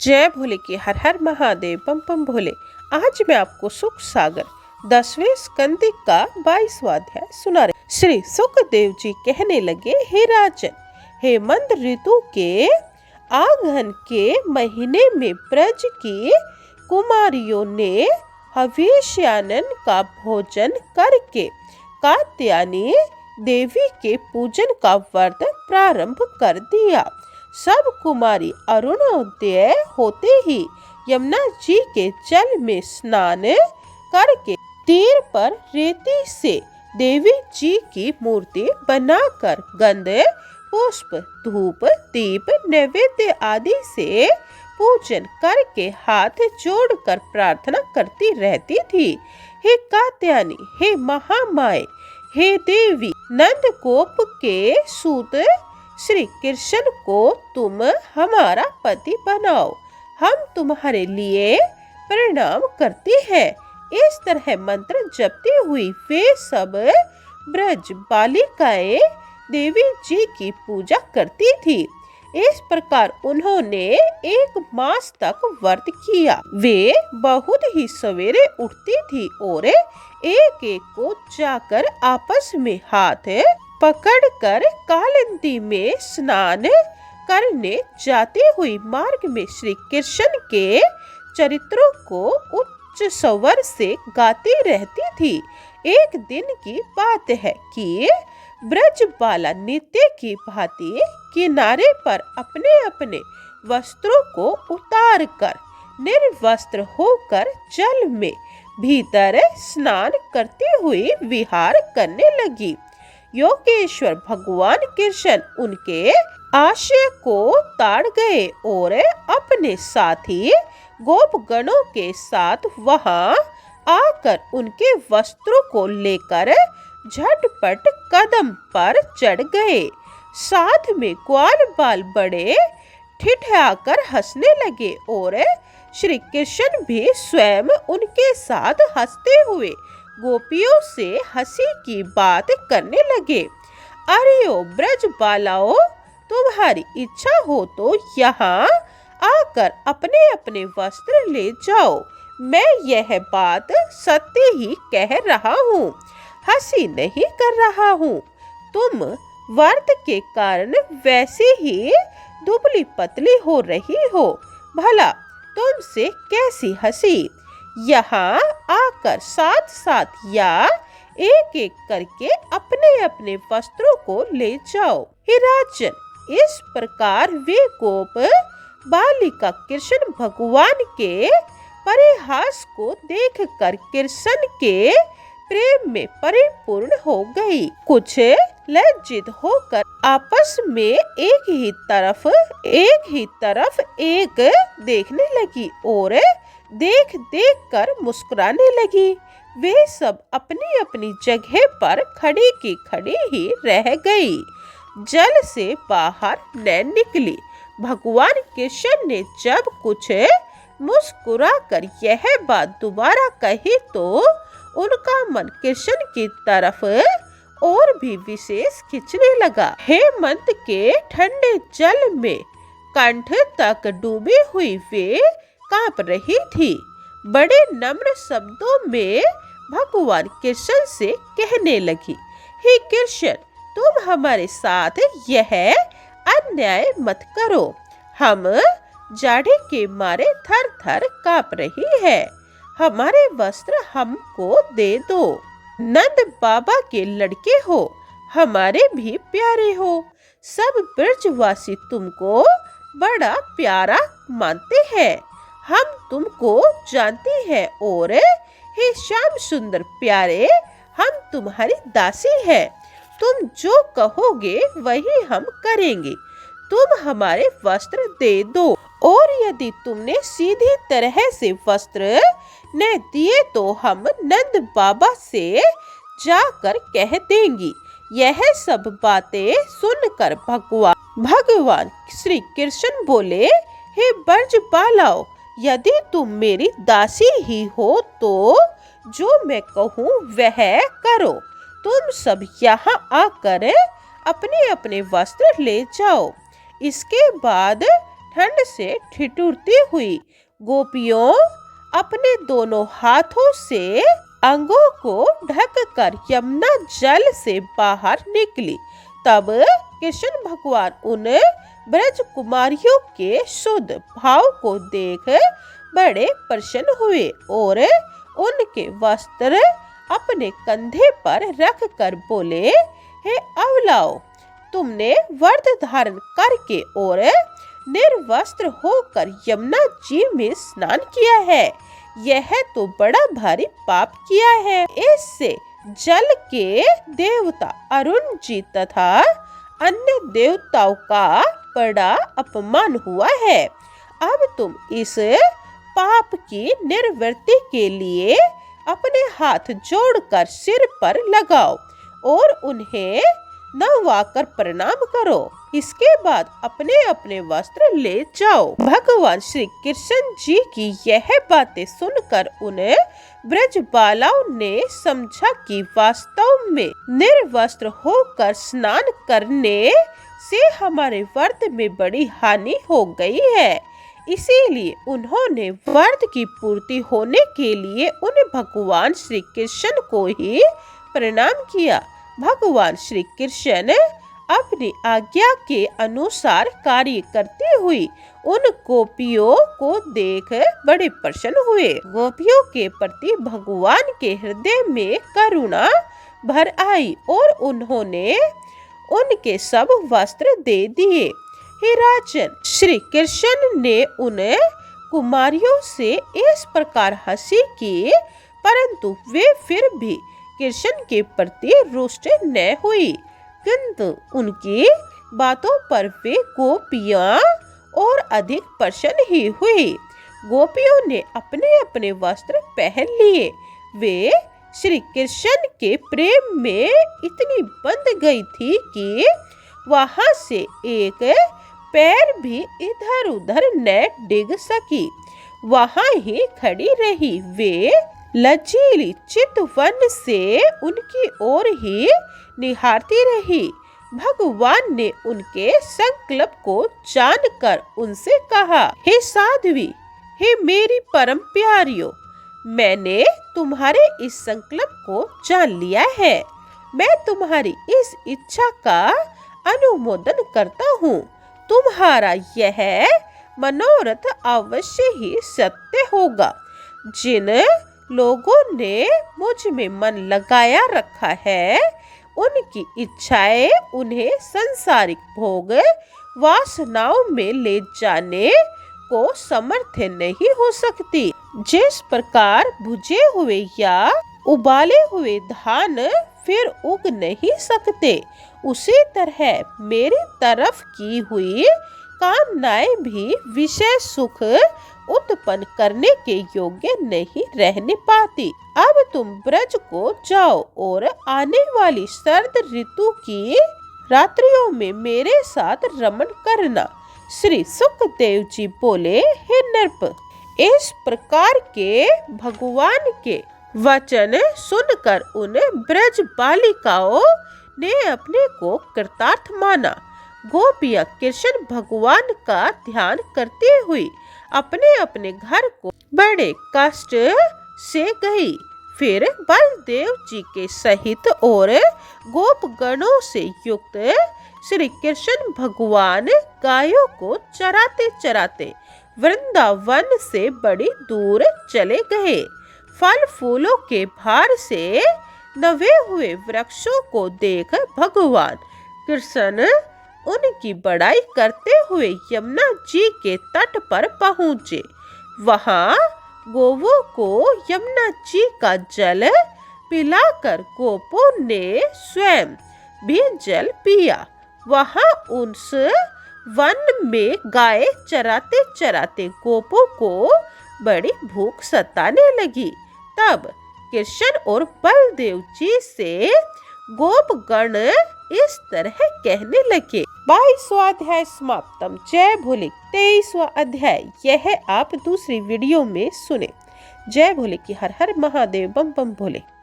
जय भोले की हर हर महादेव बम बम भोले। आज मैं आपको सुख सागर 10वें स्कंद का 22वां अध्याय सुना रहे। श्री सुखदेव जी कहने लगे, हे राजन, हेमंत ऋतु के आगन के महीने में ब्रज की कुमारियों ने हविष्यान्न का भोजन करके कात्यायनी देवी के पूजन का व्रत प्रारंभ कर दिया। सब कुमारी अरुणोदय होते ही यमुना जी के जल में स्नान करके तीर पर रेती से देवी जी की मूर्ति बनाकर गंध पुष्प धूप दीप नैवेद्य आदि से पूजन करके हाथ जोड़कर प्रार्थना करती रहती थी। हे कात्यायनी, हे महामाए, हे देवी, नंदगोप के सूत श्री कृष्ण को तुम हमारा पति बनाओ, हम तुम्हारे लिए प्रणाम करते हैं। इस तरह मंत्र जपती हुई वे सब ब्रज बालिकाएं देवी जी की पूजा करती थी। इस प्रकार उन्होंने 1 मास तक व्रत किया। वे बहुत ही सवेरे उठती थी और एक एक को जाकर आपस में हाथ पकड़कर कालिंदी में स्नान करने जाते हुए मार्ग में श्री कृष्ण के चरित्रों को उच्च स्वर से गाती रहती थी। एक दिन की बात है कि ब्रजबाला नित्य की भांति किनारे पर अपने अपने वस्त्रों को उतार कर निर्वस्त्र होकर जल में भीतर स्नान करती हुई विहार करने लगी। योगेश्वर भगवान कृष्ण उनके आशय को ताड़ गए और अपने साथी गोपगणों के साथ वहां आकर उनके वस्त्रों को लेकर झटपट कदम पर चढ़ गए। साथ में ग्वाल बाल बड़े ठिठकाकर हंसने लगे और श्री कृष्ण भी स्वयं उनके साथ हंसते हुए गोपियों से हंसी की बात करने लगे। अरे ओ ब्रजबालाओ, तुम्हारी इच्छा हो तो यहाँ आकर अपने अपने वस्त्र ले जाओ। मैं यह बात सत्य ही कह रहा हूँ, हंसी नहीं कर रहा हूँ। तुम व्रत के कारण वैसे ही दुबली पतली हो रही हो, भला तुमसे कैसी हंसी। यहाँ आकर साथ साथ या एक एक करके अपने अपने वस्त्रों को ले जाओ। हे राजन, इस प्रकार वे गोप बालिका कृष्ण भगवान के परिहास को देखकर कृष्ण के प्रेम में परिपूर्ण हो गई। कुछ लज्जित होकर आपस में एक ही तरफ एक देखने लगी और देख देख कर मुस्कुराने लगी। वे सब अपनी अपनी जगह पर खड़ी की खड़ी ही रह गई। जल से बाहर न निकली। भगवान कृष्ण ने जब कुछ मुस्कुरा कर यह बात दोबारा कही तो उनका मन कृष्ण की तरफ और भी विशेष खिंचने लगा। हेमंत के ठंडे जल में कंठ तक डूबी हुई वे कांप रही थी। बड़े नम्र शब्दों में भगवान कृष्ण से कहने लगी, हे कृष्ण, तुम हमारे साथ यह अन्याय मत करो। हम जाड़े के मारे थर थर कांप रही है। हमारे वस्त्र हमको दे दो। नंद बाबा के लड़के हो, हमारे भी प्यारे हो। सब ब्रजवासी तुमको बड़ा प्यारा मानते हैं। हम तुमको जानते हैं और हे श्याम सुंदर प्यारे, हम तुम्हारी दासी हैं। तुम जो कहोगे वही हम करेंगे। तुम हमारे वस्त्र दे दो, और यदि तुमने सीधी तरह से वस्त्र न दिए तो हम नंद बाबा से जाकर कह देंगी। यह सब बातें सुनकर भगवान श्री कृष्ण बोले, हे ब्रजबालाओ, यदि तुम मेरी दासी ही हो तो जो मैं कहूँ वह करो। तुम सब यहाँ आकर अपने अपने वस्त्र ले जाओ। इसके बाद ठंड से ठिठुरती हुई गोपियों अपने दोनों हाथों से अंगों को ढककर यमुना जल से बाहर निकली। तब कृष्ण भगवान उन ब्रज कुमारियों के शुद्ध भाव को देख बड़े प्रसन्न हुए और उनके वस्त्र अपने कंधे पर रख कर बोले, हे अवलाओ, तुमने व्रत धारण करके और निर्वस्त्र होकर यमुना जी में स्नान किया है। यह तो बड़ा भारी पाप किया है। इससे जल के देवता अरुण जी तथा अन्य देवताओं का बड़ा अपमान हुआ है। अब तुम इस पाप की निवृत्ति के लिए अपने हाथ जोड़कर सिर पर लगाओ और उन्हें नहवाकर प्रणाम करो। इसके बाद अपने अपने वस्त्र ले जाओ। भगवान श्री कृष्ण जी की यह बातें सुनकर उन ब्रजबालाओं ने समझा कि वास्तव में निर्वस्त्र होकर स्नान करने से हमारे व्रत में बड़ी हानि हो गई है। इसीलिए उन्होंने व्रत की पूर्ति होने के लिए उन भगवान श्री कृष्ण को ही प्रणाम किया। भगवान श्री कृष्ण अपनी आज्ञा के अनुसार कार्य करती हुई उन गोपियों को देख बड़े प्रसन्न हुए। गोपियों के प्रति भगवान के हृदय में करुणा भर आई और उन्होंने उनके सब वस्त्र दे दिए। हे राजन, श्री कृष्ण ने उन कुमारियों से इस प्रकार हंसी की, परंतु वे फिर भी कृष्ण के प्रति रुष्ट न हुई, किंतु उनकी बातों पर वे गोपियां और अधिक प्रसन्न ही हुई। गोपियों ने अपने अपने वस्त्र पहन लिए। वे श्री कृष्ण के प्रेम में इतनी बंध गई थी कि वहां से एक पैर भी इधर उधर न डिग सकी, वहां ही खड़ी रही। वे लचीली चितवन से उनकी ओर ही निहारती रही। भगवान ने उनके संकल्प को जानकर उनसे कहा, हे साध्वी, हे मेरी परम प्यारियों, मैंने तुम्हारे इस संकल्प को जान लिया है। मैं तुम्हारी इस इच्छा का अनुमोदन करता हूँ। तुम्हारा यह मनोरथ अवश्य ही सत्य होगा। जिन लोगों ने मुझ में मन लगाया रखा है, उनकी इच्छाएं उन्हें सांसारिक भोग वासनाओं में ले जाने को समर्थ नहीं हो सकती। जिस प्रकार भुजे हुए या उबाले हुए धान फिर उग नहीं सकते, उसी तरह मेरी तरफ की हुई कामनाएं भी विषय सुख उत्पन्न करने के योग्य नहीं रहने पाती। अब तुम ब्रज को जाओ और आने वाली शरद ऋतु की रात्रियों में मेरे साथ रमण करना। श्री सुखदेव जी बोले, हे नृप, इस प्रकार के भगवान के वचन सुनकर उन ब्रज बालिकाओं ने अपने को कृतार्थ माना। गोपियां कृष्ण भगवान का ध्यान करते हुई अपने अपने घर को बड़े कष्ट से गई। फिर बलदेव जी के सहित और गोपगणों से युक्त श्री कृष्ण भगवान गायों को चराते चराते वृंदावन से बड़ी दूर चले गए। फल फूलों के भार से नवे हुए वृक्षों को देख भगवान कृष्ण उनकी बड़ाई करते हुए यमुना जी के तट पर पहुँचे। वहाँ गोवों को यमुना जी का जल पिलाकर गोपों ने स्वयं भी जल पिया। वहाँ उस वन में गाय चराते चराते गोपों को बड़ी भूख सताने लगी। तब कृष्ण और बलदेव जी से गोपगण इस तरह कहने लगे। 22वां अध्याय समाप्तम। जय भोले। 23वां अध्याय यह आप दूसरी वीडियो में सुने। जय भोले की हर हर महादेव बम बम भोले।